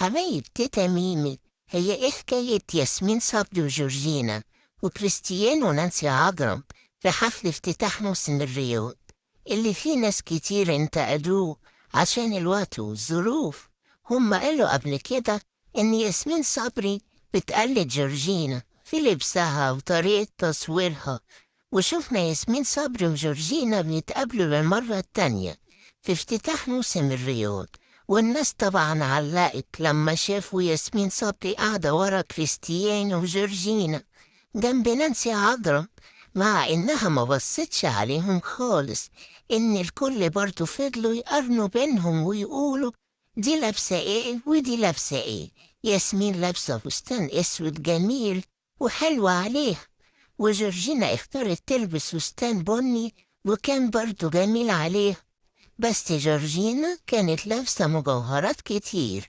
حبايب تيتا ميمي، هي ايه حكاية ياسمين صبري وجورجينا وكريستيان ونانسي عجرم في حفل افتتاح موسم الرياض اللي فيه ناس كتير انتقدوه عشان الوقت والظروف؟ هم قالوا قبل كده ان ياسمين صبري بتقلد جورجينا في لبسها وطريقة تصويرها، وشفنا ياسمين صبري وجورجينا بيتقابلوا للمرة التانية في افتتاح موسم الرياض. والناس طبعا علقت لما شافوا ياسمين صبري قاعدة ورا كريستيان وجورجينا جنب نانسي عجرم، مع إنها ما بصتش عليهم خالص. إن الكل برضو فضلوا يقارنوا بينهم ويقولوا دي لابسة إيه ودي لابسة إيه. ياسمين لابسة فستان أسود جميل وحلو عليها، وجورجينا اختارت تلبس فستان بني وكان برضو جميل عليها، بس جورجينا كانت لابسة مجوهرات كتير